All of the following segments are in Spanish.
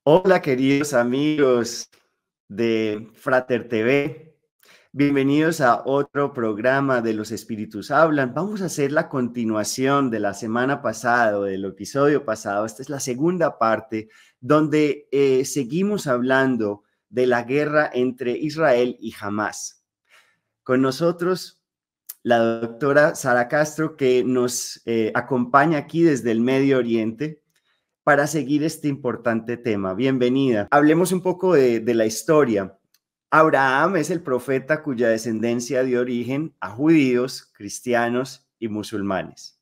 Hola queridos amigos de Frater TV, bienvenidos a otro programa de Los Espíritus Hablan. Vamos a hacer la continuación de la semana pasada, o del episodio pasado. Esta es la segunda parte donde seguimos hablando de la guerra entre Israel y Hamás. Con nosotros la doctora Sara Castro, que nos acompaña aquí desde el Medio Oriente para seguir este importante tema. Bienvenida. Hablemos un poco de la historia. Abraham es el profeta cuya descendencia dio origen a judíos, cristianos y musulmanes.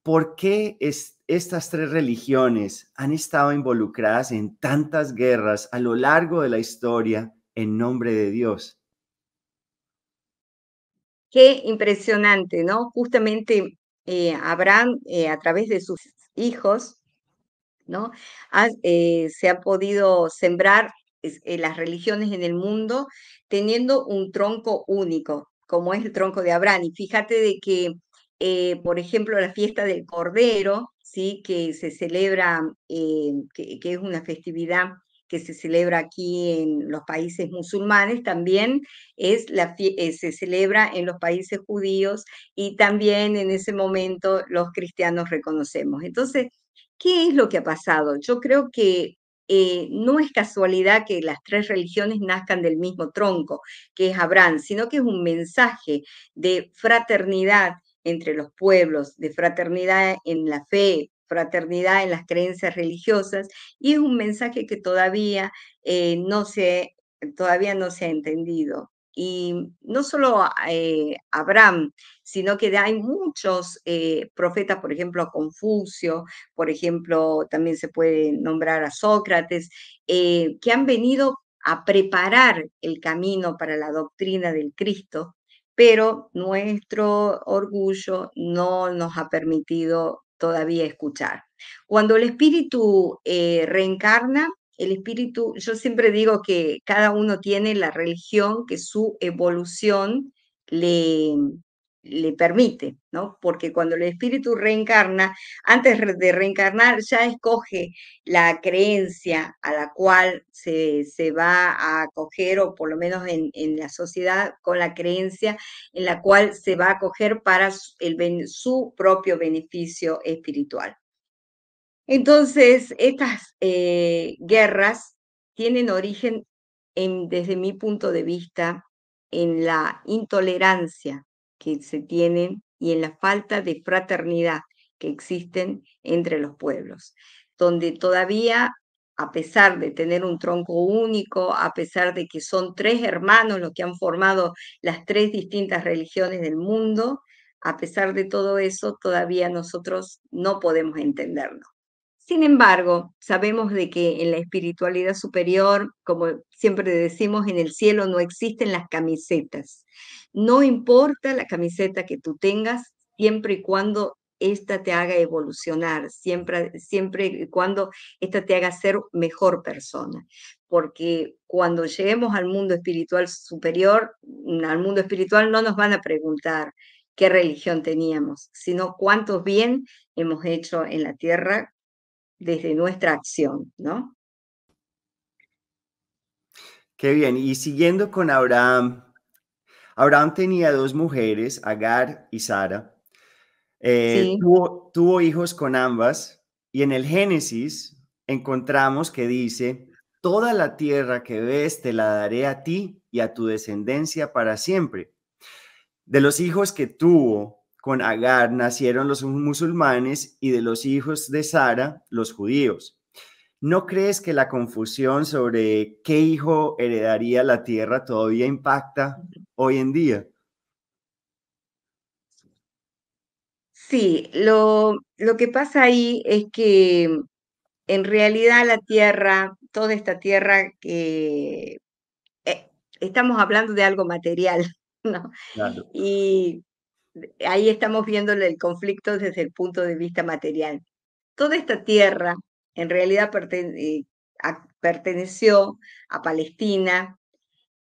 ¿Por qué estas tres religiones han estado involucradas en tantas guerras a lo largo de la historia en nombre de Dios? Qué impresionante, ¿no? Justamente Abraham, a través de sus hijos, ¿no? Se ha podido sembrar las religiones en el mundo teniendo un tronco único, como es el tronco de Abraham. Y fíjate de que, por ejemplo, la fiesta del Cordero, ¿sí? Que se celebra, que es una festividad que se celebra aquí en los países musulmanes, también se celebra en los países judíos y también en ese momento los cristianos reconocemos. Entonces, ¿qué es lo que ha pasado? Yo creo que no es casualidad que las tres religiones nazcan del mismo tronco, que es Abraham, sino que es un mensaje de fraternidad entre los pueblos, de fraternidad en la fe, fraternidad en las creencias religiosas, y es un mensaje que todavía no se ha entendido. Y no solo Abraham, sino que hay muchos profetas, por ejemplo, Confucio, por ejemplo, también se puede nombrar a Sócrates, que han venido a preparar el camino para la doctrina del Cristo, pero nuestro orgullo no nos ha permitido todavía escuchar. Cuando el espíritu reencarna, el espíritu, yo siempre digo que cada uno tiene la religión que su evolución le, le permite, ¿no? Porque cuando el espíritu reencarna, antes de reencarnar ya escoge la creencia a la cual se va a acoger, o por lo menos en la sociedad, con la creencia en la cual se va a acoger para su propio beneficio espiritual. Entonces, estas guerras tienen origen, desde mi punto de vista, en la intolerancia que se tienen y en la falta de fraternidad que existen entre los pueblos, donde todavía, a pesar de tener un tronco único, a pesar de que son tres hermanos los que han formado las tres distintas religiones del mundo, a pesar de todo eso, todavía nosotros no podemos entendernos. Sin embargo, sabemos de que en la espiritualidad superior, como siempre decimos, en el cielo no existen las camisetas. No importa la camiseta que tú tengas, siempre y cuando esta te haga evolucionar, siempre y cuando esta te haga ser mejor persona. Porque cuando lleguemos al mundo espiritual superior, al mundo espiritual no nos van a preguntar qué religión teníamos, sino cuántos bien hemos hecho en la tierra desde nuestra acción, ¿no? Qué bien. Y siguiendo con Abraham, Abraham tenía dos mujeres, Agar y Sara. Sí, Tuvo hijos con ambas y en el Génesis encontramos que dice, toda la tierra que ves te la daré a ti y a tu descendencia para siempre. De los hijos que tuvo con Agar nacieron los musulmanes y de los hijos de Sara los judíos. ¿No crees que la confusión sobre qué hijo heredaría la tierra todavía impacta hoy en día? sí, lo que pasa ahí es que en realidad la tierra, toda esta tierra que estamos hablando de algo material, ¿no? Claro. Y ahí estamos viendo el conflicto desde el punto de vista material. Toda esta tierra en realidad perteneció a Palestina,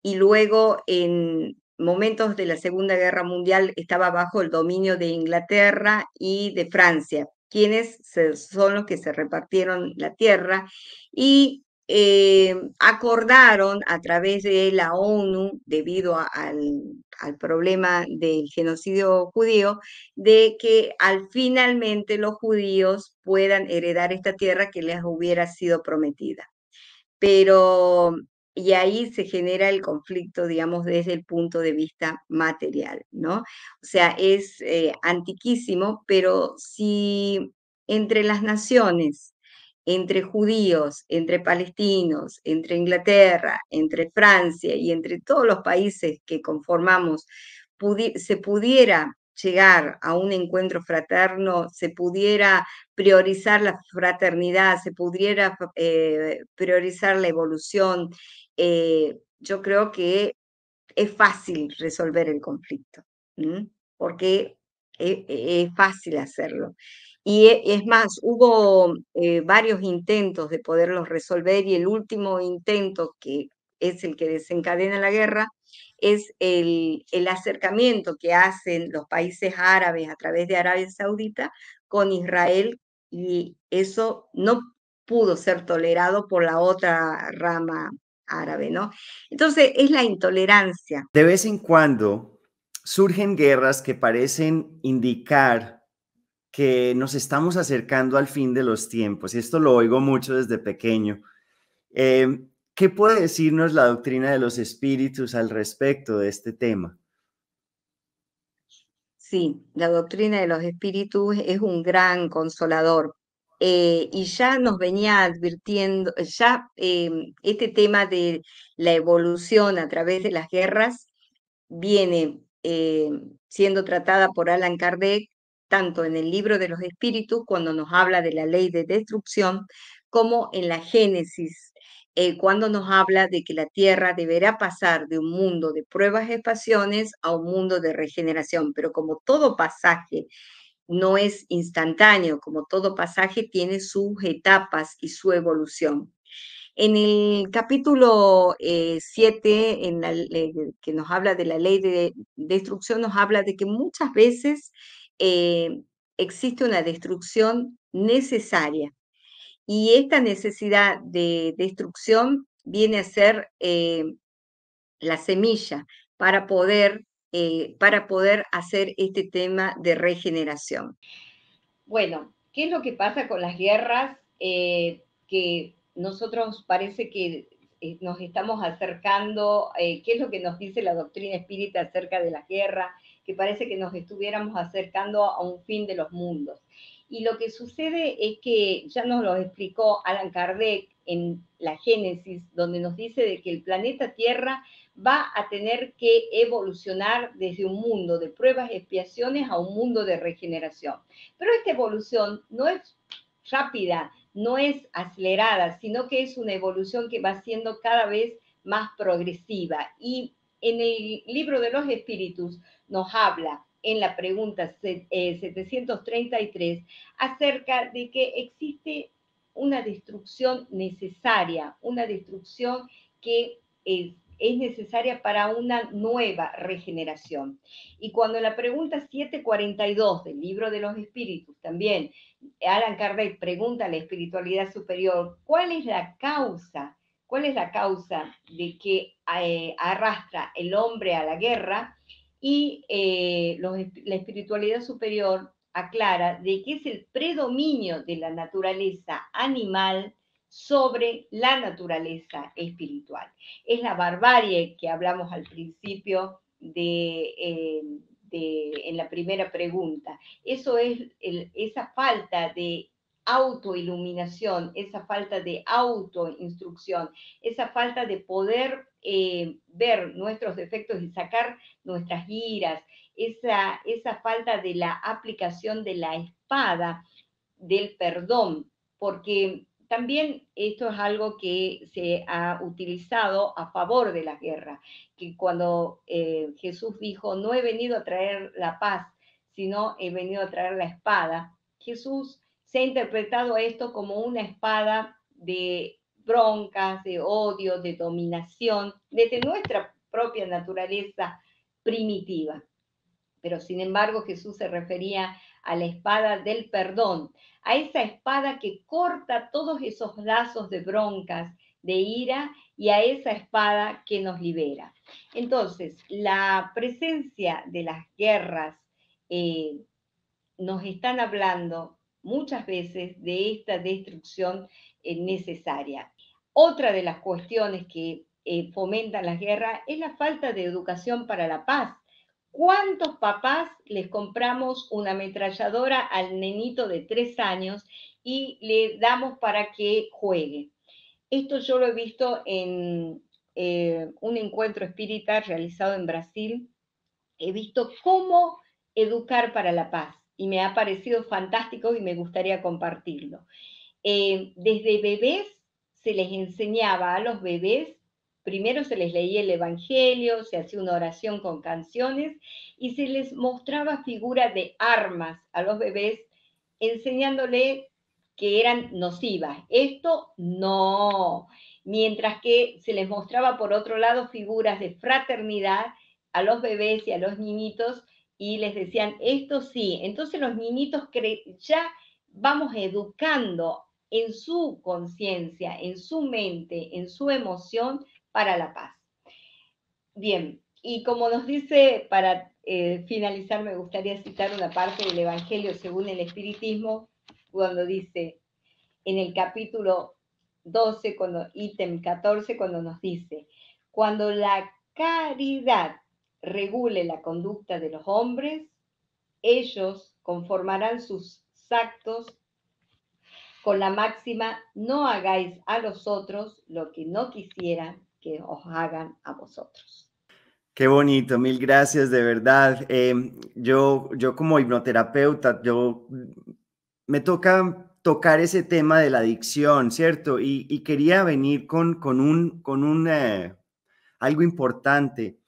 y luego en momentos de la Segunda Guerra Mundial estaba bajo el dominio de Inglaterra y de Francia, quienes son los que se repartieron la tierra, y acordaron a través de la ONU, debido al problema del genocidio judío, de que finalmente los judíos puedan heredar esta tierra que les hubiera sido prometida. Pero, y ahí se genera el conflicto, digamos, desde el punto de vista material, ¿no? O sea, es antiquísimo, pero si entre las naciones, entre judíos, entre palestinos, entre Inglaterra, entre Francia y entre todos los países que conformamos, se pudiera llegar a un encuentro fraterno, se pudiera priorizar la fraternidad, se pudiera priorizar la evolución, yo creo que es fácil resolver el conflicto, ¿m? Porque es fácil hacerlo. Y es más, hubo varios intentos de poderlos resolver y el último intento, que es el que desencadena la guerra, es el acercamiento que hacen los países árabes a través de Arabia Saudita con Israel, y eso no pudo ser tolerado por la otra rama árabe, ¿no? Entonces, es la intolerancia. De vez en cuando surgen guerras que parecen indicar que nos estamos acercando al fin de los tiempos, y esto lo oigo mucho desde pequeño. ¿Qué puede decirnos la doctrina de los espíritus al respecto de este tema? Sí, la doctrina de los espíritus es un gran consolador. Y ya nos venía advirtiendo, ya este tema de la evolución a través de las guerras viene siendo tratada por Alan Kardec, tanto en el libro de los espíritus, cuando nos habla de la ley de destrucción, como en la Génesis, cuando nos habla de que la Tierra deberá pasar de un mundo de pruebas y expiaciones a un mundo de regeneración. Pero como todo pasaje no es instantáneo, como todo pasaje tiene sus etapas y su evolución. En el capítulo 7, que nos habla de la ley de destrucción, nos habla de que muchas veces eh, existe una destrucción necesaria, y esta necesidad de destrucción viene a ser la semilla para poder hacer este tema de regeneración. Bueno, ¿qué es lo que pasa con las guerras? Que nosotros parece que nos estamos acercando, ¿qué es lo que nos dice la doctrina espírita acerca de las guerras? Que parece que nos estuviéramos acercando a un fin de los mundos. Y lo que sucede es que ya nos lo explicó Alan Kardec en la Génesis, donde nos dice de que el planeta Tierra va a tener que evolucionar desde un mundo de pruebas y expiaciones a un mundo de regeneración. Pero esta evolución no es rápida, no es acelerada, sino que es una evolución que va siendo cada vez más progresiva. Y en el libro de los espíritus nos habla en la pregunta 733 acerca de que existe una destrucción necesaria, una destrucción que es necesaria para una nueva regeneración. Y cuando la pregunta 742 del libro de los espíritus también, Alan Kardec pregunta a la espiritualidad superior, ¿cuál es la causa? ¿Cuál es la causa de que arrastra el hombre a la guerra? Y la espiritualidad superior aclara de que es el predominio de la naturaleza animal sobre la naturaleza espiritual. Es la barbarie que hablamos al principio en la primera pregunta. Eso es esa falta de autoiluminación, esa falta de autoinstrucción, esa falta de poder ver nuestros defectos y sacar nuestras iras, esa falta de la aplicación de la espada del perdón, porque también esto es algo que se ha utilizado a favor de la guerra, que cuando Jesús dijo, no he venido a traer la paz, sino he venido a traer la espada, Jesús se ha interpretado esto como una espada de broncas, de odio, de dominación, desde nuestra propia naturaleza primitiva. Pero sin embargo Jesús se refería a la espada del perdón, a esa espada que corta todos esos lazos de broncas, de ira y a esa espada que nos libera. Entonces, la presencia de las guerras nos están hablando muchas veces de esta destrucción necesaria. Otra de las cuestiones que fomentan las guerras es la falta de educación para la paz. ¿Cuántos papás les compramos una ametralladora al nenito de 3 años y le damos para que juegue? Esto yo lo he visto en un encuentro espírita realizado en Brasil. He visto cómo educar para la paz y me ha parecido fantástico y me gustaría compartirlo. Desde bebés se les enseñaba a los bebés, primero se les leía el Evangelio, se hacía una oración con canciones y se les mostraba figuras de armas a los bebés, enseñándoles que eran nocivas. Esto no. Mientras que se les mostraba por otro lado figuras de fraternidad a los bebés y a los niñitos y les decían, esto sí. Entonces los niñitos ya vamos educando en su conciencia, en su mente, en su emoción para la paz. Bien, y como nos dice, para finalizar, me gustaría citar una parte del Evangelio según el Espiritismo, cuando dice, en el capítulo 12, ítem 14, cuando nos dice, cuando la caridad regule la conducta de los hombres, ellos conformarán sus actos con la máxima, no hagáis a los otros lo que no quisieran que os hagan a vosotros. Qué bonito, mil gracias, de verdad. Yo como hipnoterapeuta, me toca tocar ese tema de la adicción, ¿cierto? Y quería venir con algo importante,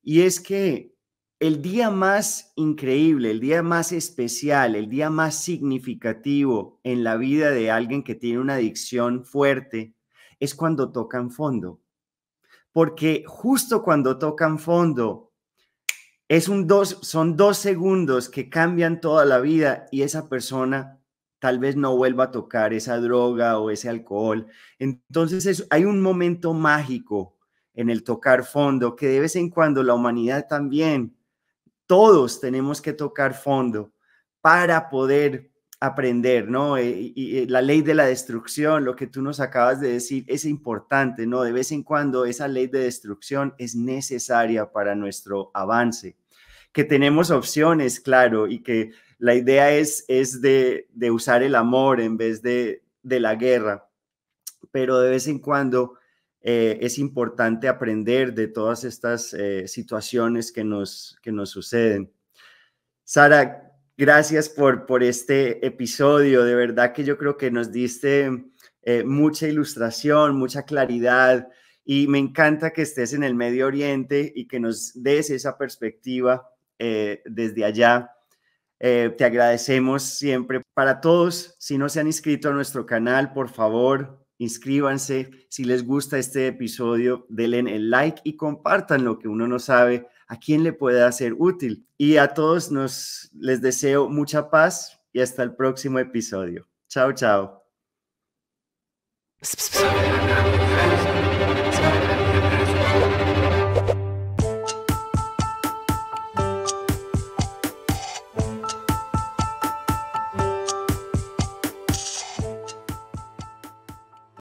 y es que el día más increíble, el día más especial, el día más significativo en la vida de alguien que tiene una adicción fuerte es cuando tocan fondo. Porque justo cuando tocan fondo, son 2 segundos que cambian toda la vida y esa persona tal vez no vuelva a tocar esa droga o ese alcohol. Entonces hay un momento mágico en el tocar fondo que de vez en cuando la humanidad también, todos tenemos que tocar fondo para poder aprender, ¿no? Y la ley de la destrucción, lo que tú nos acabas de decir, es importante, ¿no? De vez en cuando esa ley de destrucción es necesaria para nuestro avance. Que tenemos opciones, claro, y que la idea es de usar el amor en vez de la guerra, pero de vez en cuando es importante aprender de todas estas situaciones que nos suceden. Sara, gracias por este episodio. De verdad que yo creo que nos diste mucha ilustración, mucha claridad, y me encanta que estés en el Medio Oriente y que nos des esa perspectiva desde allá. Te agradecemos siempre. Para todos, si no se han inscrito a nuestro canal, por favor, inscríbanse. Si les gusta este episodio, denle el like y compartan lo que uno no sabe a quién le puede ser útil. Y a todos les deseo mucha paz y hasta el próximo episodio. Chao, chao.